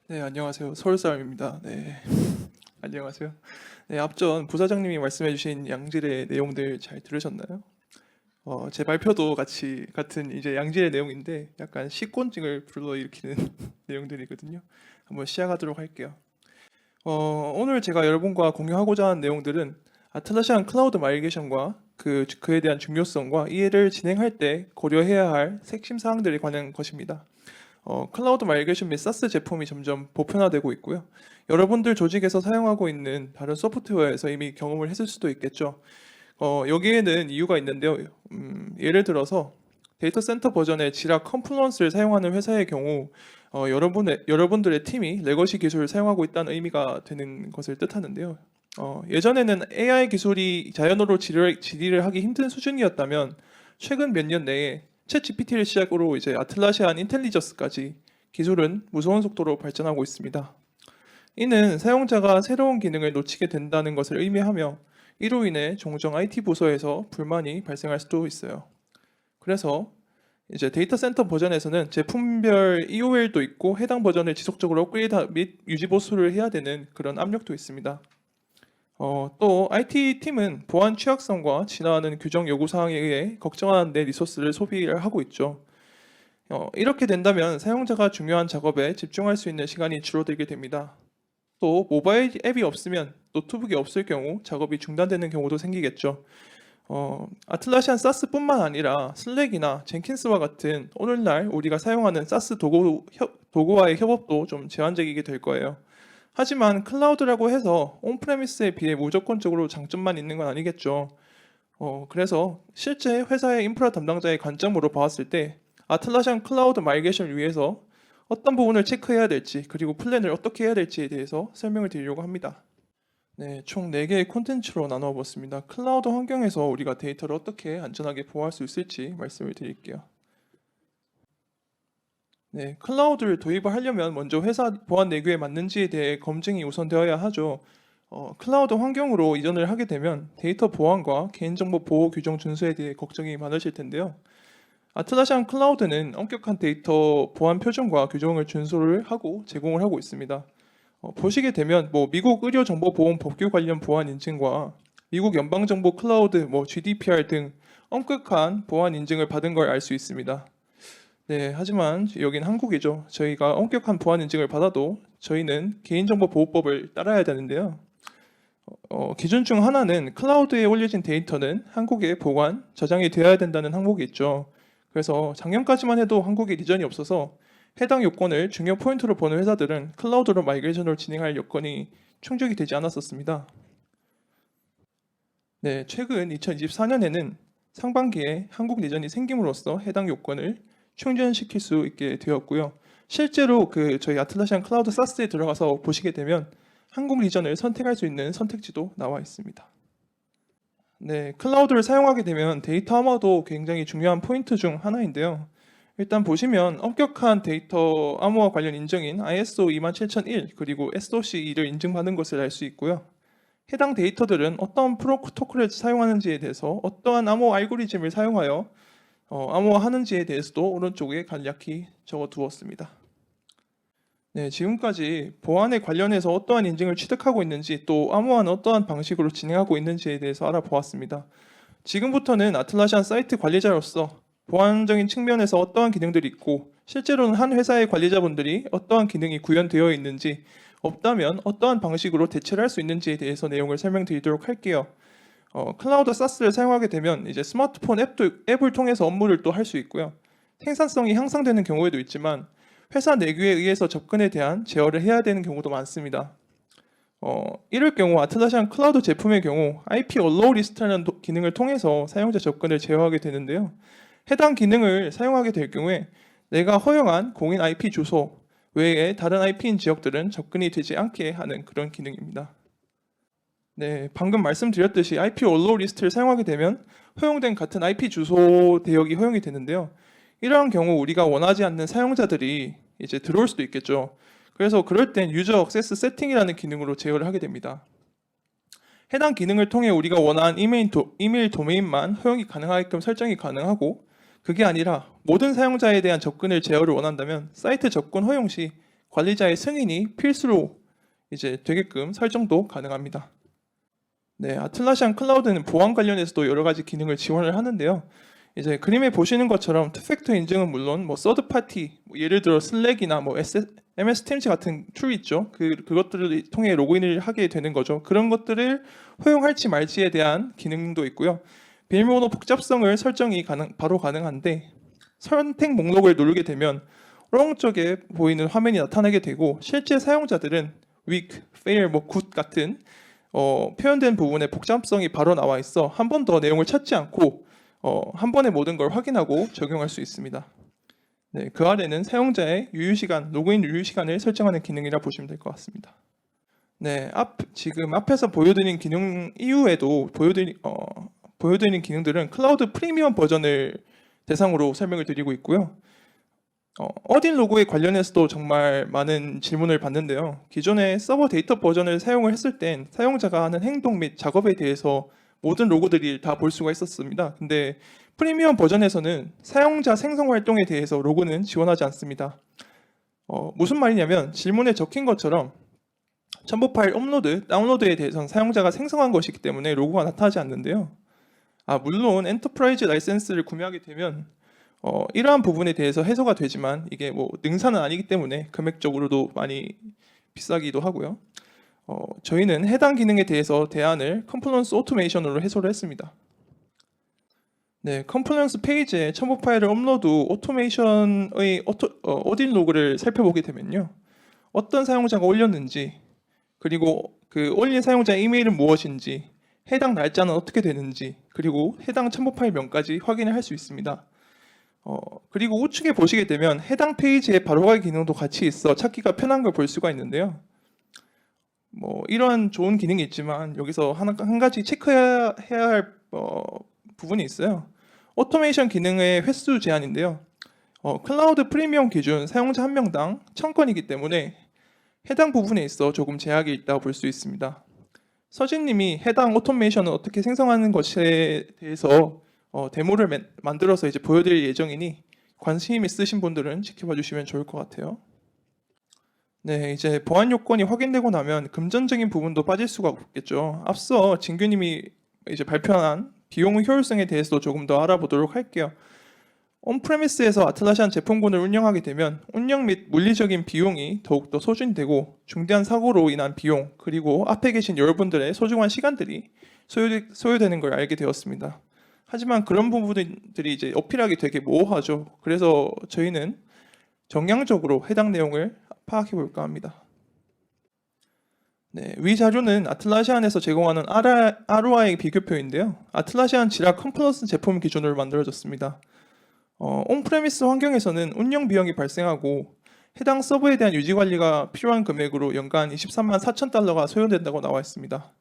네, 안녕하세요. 서울 사람입니다. 네, 안녕하세요. 네, 앞전 부사장님이 말씀해주신 양질의 내용들 잘 들으셨나요? 제 발표도 같은 이제 양질의 내용인데 약간 식곤증을 불러일으키는 내용들이거든요. 한번 시작하도록 할게요. 오늘 제가 여러분과 공유하고자 하는 내용들은 아틀라시안 클라우드 마이그레이션과 그에 대한 중요성과 이해를 진행할 때 고려해야 할 핵심 사항들에 관한 것입니다. 클라우드 마이그레이션 및 사스 제품이 점점 보편화되고 있고요. 여러분들 조직에서 사용하고 있는 다른 소프트웨어에서 이미 경험을 했을 수도 있겠죠. 여기에는 이유가 있는데요. 예를 들어서 데이터 센터 버전의 지라 컴플루언스를 사용하는 회사의 경우 여러분들의 팀이 레거시 기술을 사용하고 있다는 의미가 되는 것을 뜻하는데요. 예전에는 AI 기술이 자연어로 질의를 하기 힘든 수준이었다면 최근 몇 년 내에 챗 GPT를 시작으로 이제 아틀라시안 인텔리전스까지 기술은 무서운 속도로 발전하고 있습니다. 이는 사용자가 새로운 기능을 놓치게 된다는 것을 의미하며 이로 인해 종종 IT 부서에서 불만이 발생할 수도 있어요. 그래서 이제 데이터 센터 버전에서는 제품별 EOL도 있고 해당 버전을 지속적으로 업그레이드 및 유지 보수를 해야 되는 그런 압력도 있습니다. 또 IT 팀은 보안 취약성과 진화하는 규정 요구 사항에 의해 걱정하는 데 리소스를 소비를 하고 있죠. 이렇게 된다면 사용자가 중요한 작업에 집중할 수 있는 시간이 줄어들게 됩니다. 또 모바일 앱이 없으면 노트북이 없을 경우 작업이 중단되는 경우도 생기겠죠. 아틀라시안 사스뿐만 아니라 슬랙이나 젠킨스와 같은 오늘날 우리가 사용하는 사스 도구와의 협업도 좀 제한적이게 될 거예요. 하지만 클라우드라고 해서 온프레미스에 비해 무조건적으로 장점만 있는 건 아니겠죠. 그래서 실제 회사의 인프라 담당자의 관점으로 봤을 때 아틀라시안 클라우드 마이그레이션을 위해서 어떤 부분을 체크해야 될지 그리고 플랜을 어떻게 해야 될지에 대해서 설명을 드리려고 합니다. 네, 총 4개의 콘텐츠로 나누어 봤습니다. 클라우드 환경에서 우리가 데이터를 어떻게 안전하게 보호할 수 있을지 말씀을 드릴게요. 네, 클라우드를 도입을 하려면 먼저 회사 보안 내규에 맞는지에 대해 검증이 우선되어야 하죠. 클라우드 환경으로 이전을 하게 되면 데이터 보안과 개인정보 보호 규정 준수에 대해 걱정이 많으실 텐데요. 아틀라시안 클라우드는 엄격한 데이터 보안 표준과 규정을 준수를 하고 제공을 하고 있습니다. 보시게 되면 미국 의료정보보험 법규 관련 보안 인증과 미국 연방정보 클라우드 GDPR 등 엄격한 보안 인증을 받은 걸 알 수 있습니다. 네, 하지만 여긴 한국이죠. 저희가 엄격한 보안 인증을 받아도 저희는 개인정보보호법을 따라야 되는데요. 기준 중 하나는 클라우드에 올려진 데이터는 한국에 보관, 저장이 되어야 된다는 항목이 있죠. 그래서 작년까지만 해도 한국에 리전이 없어서 해당 요건을 중요 포인트로 보는 회사들은 클라우드로 마이그레이션을 진행할 여건이 충족이 되지 않았었습니다. 네, 최근 2024년에는 상반기에 한국 리전이 생김으로써 해당 요건을 충전시킬 수 있게 되었고요. 실제로 저희 아틀라시안 클라우드 사스에 들어가서 보시게 되면 한국 리전을 선택할 수 있는 선택지도 나와 있습니다. 네, 클라우드를 사용하게 되면 데이터 암호도 굉장히 중요한 포인트 중 하나인데요. 일단 보시면 엄격한 데이터 암호화 관련 인증인 ISO 27001 그리고 SOC2를 인증받는 것을 알 수 있고요. 해당 데이터들은 어떤 프로토콜을 사용하는지에 대해서 어떠한 암호 알고리즘을 사용하여 암호화하는지에 대해서도 오른쪽에 간략히 적어두었습니다. 네, 지금까지 보안에 관련해서 어떠한 인증을 취득하고 있는지 또 암호화는 어떠한 방식으로 진행하고 있는지에 대해서 알아보았습니다. 지금부터는 아틀라시안 사이트 관리자로서 보안적인 측면에서 어떠한 기능들이 있고 실제로는 한 회사의 관리자분들이 어떠한 기능이 구현되어 있는지 없다면 어떠한 방식으로 대처를 할 수 있는지에 대해서 내용을 설명드리도록 할게요. 클라우드 사스를 사용하게 되면 이제 스마트폰 앱을 통해서 업무를 또 할 수 있고요. 생산성이 향상되는 경우에도 있지만 회사 내규에 의해서 접근에 대한 제어를 해야 되는 경우도 많습니다. 이럴 경우 아틀라시안 클라우드 제품의 경우 IP Allow List라는 기능을 통해서 사용자 접근을 제어하게 되는데요. 해당 기능을 사용하게 될 경우에 내가 허용한 공인 IP 주소 외에 다른 IP인 지역들은 접근이 되지 않게 하는 그런 기능입니다. 네, 방금 말씀드렸듯이 IP Allow List를 사용하게 되면 허용된 같은 IP 주소 대역이 허용이 되는데요. 이러한 경우 우리가 원하지 않는 사용자들이 이제 들어올 수도 있겠죠. 그래서 그럴 땐 유저 액세스 세팅이라는 기능으로 제어를 하게 됩니다. 해당 기능을 통해 우리가 원하는 이메일 도메인만 허용이 가능하게끔 설정이 가능하고, 그게 아니라 모든 사용자에 대한 접근을 제어를 원한다면 사이트 접근 허용 시 관리자의 승인이 필수로 이제 되게끔 설정도 가능합니다. 네, 아틀라시안 클라우드는 보안 관련해서도 여러 가지 기능을 지원을 하는데요. 이제 그림에 보시는 것처럼 투팩터 인증은 물론 서드 파티, 예를 들어 슬랙이나 MS 팀즈 같은 툴 있죠. 그것들을 통해 로그인을 하게 되는 거죠. 그런 것들을 허용할지 말지에 대한 기능도 있고요. 비밀번호 복잡성을 설정이 바로 가능한데, 선택 목록을 누르게 되면 오른쪽에 보이는 화면이 나타나게 되고, 실제 사용자들은 weak, fail, good 같은 표현된 부분에 복잡성이 바로 나와 있어 한 번 더 내용을 찾지 않고 한 번에 모든 걸 확인하고 적용할 수 있습니다. 네, 그 아래는 사용자의 유효시간, 로그인 유효시간을 설정하는 기능이라 보시면 될 것 같습니다. 네, 지금 앞에서 보여드린 기능 이후에도 보여드린 기능들은 클라우드 프리미엄 버전을 대상으로 설명을 드리고 있고요. 어딘 로고에 관련해서도 정말 많은 질문을 받는데요. 기존의 서버 데이터 버전을 사용을 했을 땐 사용자가 하는 행동 및 작업에 대해서 모든 로고들이 다 볼 수가 있었습니다. 근데 프리미엄 버전에서는 사용자 생성 활동에 대해서 로고는 지원하지 않습니다. 무슨 말이냐면 질문에 적힌 것처럼 첨부 파일 업로드, 다운로드에 대해서는 사용자가 생성한 것이기 때문에 로고가 나타나지 않는데요. 물론 엔터프라이즈 라이센스를 구매하게 되면 이러한 부분에 대해서 해소가 되지만 이게 능사는 아니기 때문에 금액적으로도 많이 비싸기도 하고요. 저희는 해당 기능에 대해서 대안을 컴플런스 오토메이션으로 해소를 했습니다. 네, 컴플런스 페이지에 첨부 파일을 업로드 오토메이션의 어딘 로그를 살펴보게 되면요. 어떤 사용자가 올렸는지, 그리고 그 올린 사용자 이메일은 무엇인지, 해당 날짜는 어떻게 되는지, 그리고 해당 첨부 파일 명까지 확인을 할 수 있습니다. 그리고 우측에 보시게 되면 해당 페이지에 바로가기 기능도 같이 있어 찾기가 편한 걸 볼 수가 있는데요. 이러한 좋은 기능이 있지만 여기서 한 가지 체크해야 할 부분이 있어요. 오토메이션 기능의 횟수 제한인데요. 클라우드 프리미엄 기준 사용자 한 명당 1000건이기 때문에 해당 부분에 있어 조금 제약이 있다고 볼 수 있습니다. 서진님이 해당 오토메이션을 어떻게 생성하는 것에 대해서 데모를 만들어서 이제 보여드릴 예정이니 관심 있으신 분들은 지켜봐 주시면 좋을 것 같아요. 네, 이제 보안 요건이 확인되고 나면 금전적인 부분도 빠질 수가 없겠죠. 앞서 진규님이 이제 발표한 비용 효율성에 대해서도 조금 더 알아보도록 할게요. 온프레미스에서 아틀라시안 제품군을 운영하게 되면 운영 및 물리적인 비용이 더욱더 소진되고 중대한 사고로 인한 비용, 그리고 앞에 계신 여러분들의 소중한 시간들이 소요되는 걸 알게 되었습니다. 하지만 그런 부분들이 이제 어필하기 되게 모호하죠. 그래서 저희는 정량적으로 해당 내용을 파악해 볼까 합니다. 네, 위 자료는 아틀라시안에서 제공하는 ROI 비교표인데요. 아틀라시안 지라 컴플러스 제품 기준으로 만들어졌습니다. 온프레미스 환경에서는 운영 비용이 발생하고 해당 서버에 대한 유지 관리가 필요한 금액으로 연간 23만 4천 달러가 소요된다고 나와 있습니다.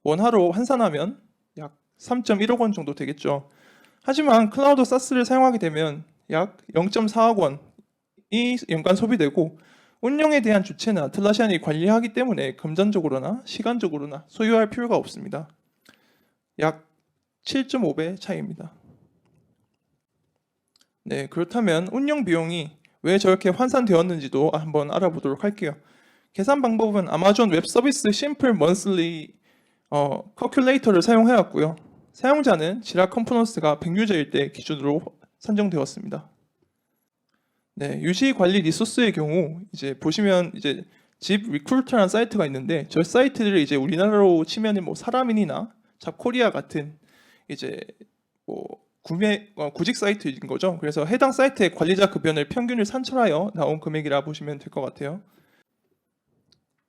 원화로 환산하면 약 3.1억 원 정도 되겠죠. 하지만 클라우드 사스를 사용하게 되면 약 0.4억 원이 연간 소비되고 운영에 대한 주체는 아틀라시안이 관리하기 때문에 금전적으로나 시간적으로나 소요할 필요가 없습니다. 약 7.5배 차이입니다. 네, 그렇다면 운영 비용이 왜 저렇게 환산되었는지도 한번 알아보도록 할게요. 계산 방법은 아마존 웹 서비스 심플 먼슬리 커큘레이터를 사용해왔고요. 사용자는 지라 컴포넌스가 100유저일 때 기준으로 산정되었습니다. 네, 유지 관리 리소스의 경우 이제 보시면 이제 집 리크루터라는 사이트가 있는데 저 사이트를 이제 우리나라로 치면은 사라민이나 잡코리아 같은 이제 구직 사이트인 거죠. 그래서 해당 사이트의 관리자 급여를 평균을 산출하여 나온 금액이라 보시면 될 것 같아요.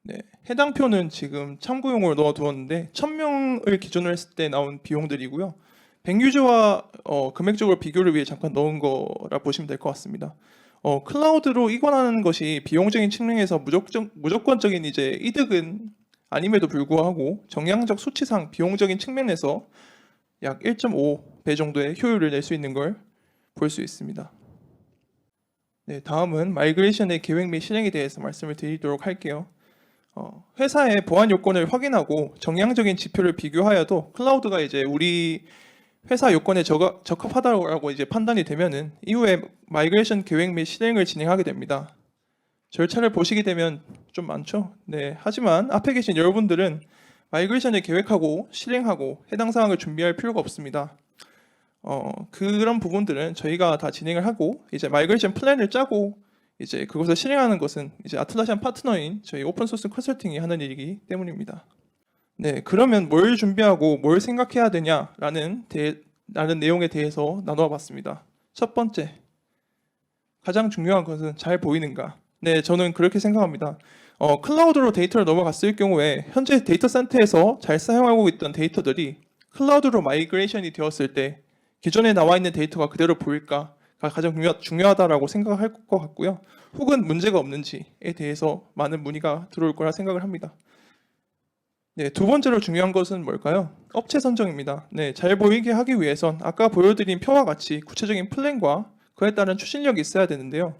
네, 해당 표는 지금 참고용으로 넣어두었는데 1000명을 기준으로 했을 때 나온 비용들이고요. 100유저와 금액적으로 비교를 위해 잠깐 넣은 거라 보시면 될 것 같습니다. 클라우드로 이관하는 것이 비용적인 측면에서 무조건적인 이제 이득은 아님에도 불구하고 정량적 수치상 비용적인 측면에서 약 1.5배 정도의 효율을 낼 수 있는 걸 볼 수 있습니다. 네, 다음은 마이그레이션의 계획 및 실행에 대해서 말씀을 드리도록 할게요. 회사의 보안 요건을 확인하고 정량적인 지표를 비교하여도 클라우드가 이제 우리 회사 요건에 적합하다고 이제 판단이 되면은 이후에 마이그레이션 계획 및 실행을 진행하게 됩니다. 절차를 보시게 되면 좀 많죠? 네. 하지만 앞에 계신 여러분들은 마이그레이션을 계획하고 실행하고 해당 사항을 준비할 필요가 없습니다. 그런 부분들은 저희가 다 진행을 하고 이제 마이그레이션 플랜을 짜고 이제 그것을 실행하는 것은 이제 아틀라시안 파트너인 저희 오픈소스 컨설팅이 하는 일이기 때문입니다. 네, 그러면 뭘 준비하고 뭘 생각해야 되냐라는 내용에 대해서 나누어 봤습니다. 첫 번째, 가장 중요한 것은 잘 보이는가? 네, 저는 그렇게 생각합니다. 클라우드로 데이터를 넘어갔을 경우에 현재 데이터 센터에서 잘 사용하고 있던 데이터들이 클라우드로 마이그레이션이 되었을 때 기존에 나와 있는 데이터가 그대로 보일까? 가 가장 중요하다라고 생각할 것 같고요. 혹은 문제가 없는지에 대해서 많은 문의가 들어올 거라 생각을 합니다. 네, 두 번째로 중요한 것은 뭘까요? 업체 선정입니다. 네, 잘 보이게 하기 위해선 아까 보여드린 표와 같이 구체적인 플랜과 그에 따른 추진력이 있어야 되는데요.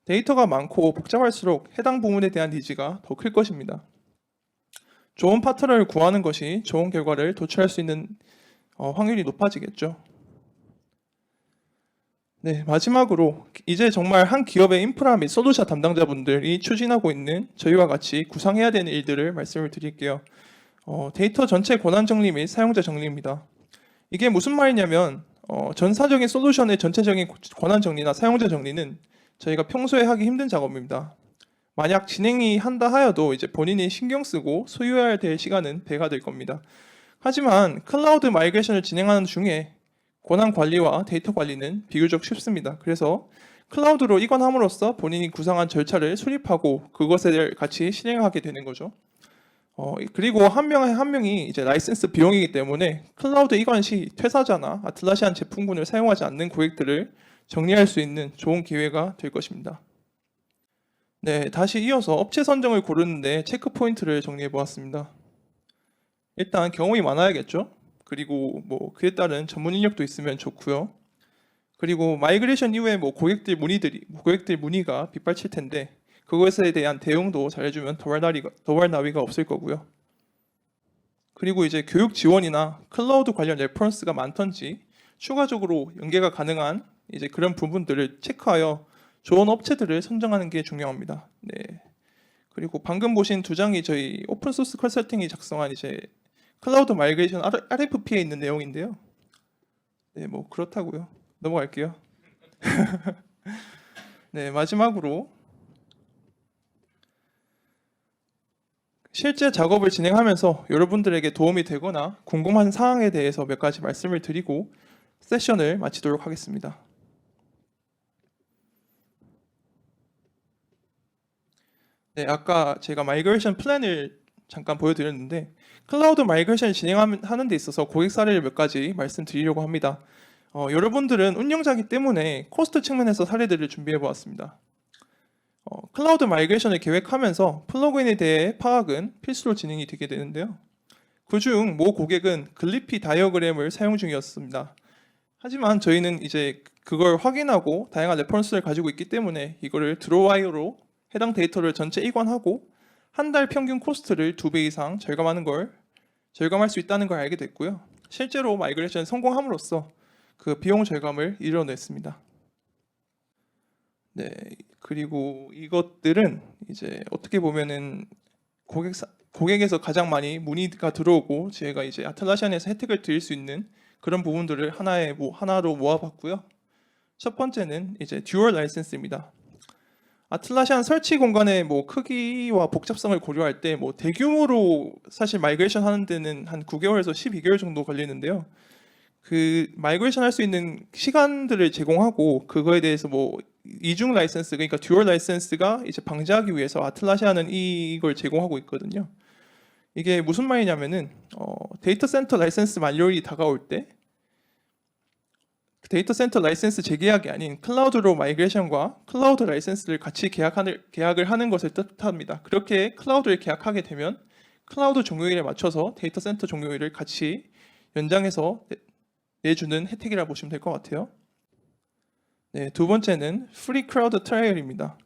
데이터가 많고 복잡할수록 해당 부문에 대한 니즈가 더 클 것입니다. 좋은 파트너를 구하는 것이 좋은 결과를 도출할 수 있는 확률이 높아지겠죠. 네, 마지막으로 이제 정말 한 기업의 인프라 및 솔루션 담당자분들이 추진하고 있는 저희와 같이 구상해야 되는 일들을 말씀을 드릴게요. 데이터 전체 권한 정리 및 사용자 정리입니다. 이게 무슨 말이냐면 전사적인 솔루션의 전체적인 권한 정리나 사용자 정리는 저희가 평소에 하기 힘든 작업입니다. 만약 진행이 한다 하여도 이제 본인이 신경 쓰고 소요해야 될 시간은 배가 될 겁니다. 하지만 클라우드 마이그레이션을 진행하는 중에 권한 관리와 데이터 관리는 비교적 쉽습니다. 그래서 클라우드로 이관함으로써 본인이 구상한 절차를 수립하고 그것을 같이 실행하게 되는 거죠. 그리고 한 명이 이제 라이센스 비용이기 때문에 클라우드 이관 시 퇴사자나 아틀라시안 제품군을 사용하지 않는 고객들을 정리할 수 있는 좋은 기회가 될 것입니다. 네, 다시 이어서 업체 선정을 고르는데 체크 포인트를 정리해 보았습니다. 일단 경험이 많아야겠죠. 그리고 뭐 그에 따른 전문 인력도 있으면 좋고요. 그리고 마이그레이션 이후에 뭐 고객들 문의가 빗발칠 텐데 그것에 대한 대응도 잘해주면 더할 나위가 없을 거고요. 그리고 이제 교육 지원이나 클라우드 관련 레퍼런스가 많던지 추가적으로 연계가 가능한 이제 그런 부분들을 체크하여 좋은 업체들을 선정하는 게 중요합니다. 네. 그리고 방금 보신 두 장이 저희 오픈소스 컨설팅이 작성한 이제 클라우드 마이그레이션 RFP에 있는 내용인데요. 네, 뭐 그렇다고요. 넘어갈게요. 네, 마지막으로 실제 작업을 진행하면서 여러분들에게 도움이 되거나 궁금한 사항에 대해서 몇 가지 말씀을 드리고 세션을 마치도록 하겠습니다. 네, 아까 제가 마이그레이션 플랜을 잠깐 보여드렸는데 클라우드 마이그레이션을 진행하는 데 있어서 고객 사례를 몇 가지 말씀드리려고 합니다. 여러분들은 운영자이기 때문에 코스트 측면에서 사례들을 준비해 보았습니다. 클라우드 마이그레이션을 계획하면서 플러그인에 대해 파악은 필수로 진행이 되게 되는데요. 그중 모 고객은 글리피 다이어그램을 사용 중이었습니다. 하지만 저희는 이제 그걸 확인하고 다양한 레퍼런스를 가지고 있기 때문에 이거를 드로와이어로 해당 데이터를 전체 이관하고 한 달 평균 코스트를 2배 이상 절감할 수 있다는 걸 알게 됐고요. 실제로 마이그레이션 성공함으로써 그 비용 절감을 이뤄냈습니다. 네, 그리고 이것들은 이제 어떻게 보면은 고객에서 가장 많이 문의가 들어오고 제가 이제 아틀라시안에서 혜택을 드릴 수 있는 그런 부분들을 하나로 모아봤고요. 첫 번째는 이제 듀얼 라이센스입니다. 아틀라시안 설치 공간의 뭐 크기와 복잡성을 고려할 때 뭐 대규모로 사실 마이그레이션 하는 데는 한 9개월에서 12개월 정도 걸리는데요. 그 마이그레이션 할 수 있는 시간들을 제공하고 그거에 대해서 뭐 이중 라이센스 그러니까 듀얼 라이센스가 이제 방지하기 위해서 아틀라시안은 이걸 제공하고 있거든요. 이게 무슨 말이냐면은 데이터 센터 라이센스 만료일이 다가올 때 데이터 센터 라이센스 재계약이 아닌 클라우드로 마이그레이션과 클라우드 라이센스를 같이 계약을 하는 것을 뜻합니다. 그렇게 클라우드를 계약하게 되면 클라우드 종료일에 맞춰서 데이터 센터 종료일을 같이 연장해서 내주는 혜택이라고 보시면 될 것 같아요. 네, 두 번째는 프리 크라우드 트라이얼입니다.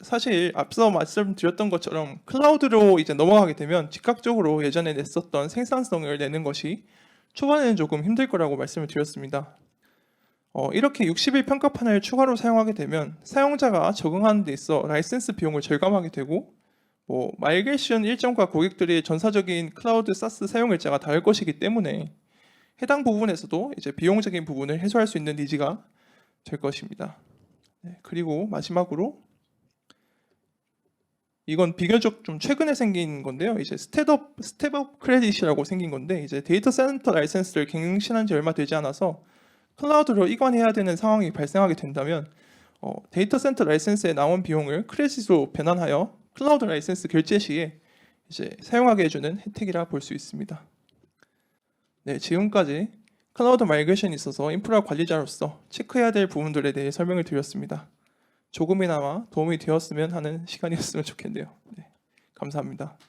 사실 앞서 말씀드렸던 것처럼 클라우드로 이제 넘어가게 되면 즉각적으로 예전에 냈었던 생산성을 내는 것이 초반에는 조금 힘들 거라고 말씀을 드렸습니다. 이렇게 60일 평가판을 추가로 사용하게 되면 사용자가 적응하는 데 있어 라이센스 비용을 절감하게 되고 마이그레이션 일정과 고객들의 전사적인 클라우드 사스 사용 일자가 다를 것이기 때문에 해당 부분에서도 이제 비용적인 부분을 해소할 수 있는 니즈가 될 것입니다. 네, 그리고 마지막으로 이건 비교적 좀 최근에 생긴 건데요. 이제 스텝업 크레딧이라고 생긴 건데 이제 데이터 센터 라이센스를 갱신한 지 얼마 되지 않아서 클라우드로 이관해야 되는 상황이 발생하게 된다면 데이터 센터 라이센스에 나온 비용을 크레딧으로 변환하여 클라우드 라이센스 결제 시에 이제 사용하게 해주는 혜택이라 볼 수 있습니다. 네, 지금까지 클라우드 마이그레이션에 있어서 인프라 관리자로서 체크해야 될 부분들에 대해 설명을 드렸습니다. 조금이나마 도움이 되었으면 하는 시간이었으면 좋겠네요. 네, 감사합니다.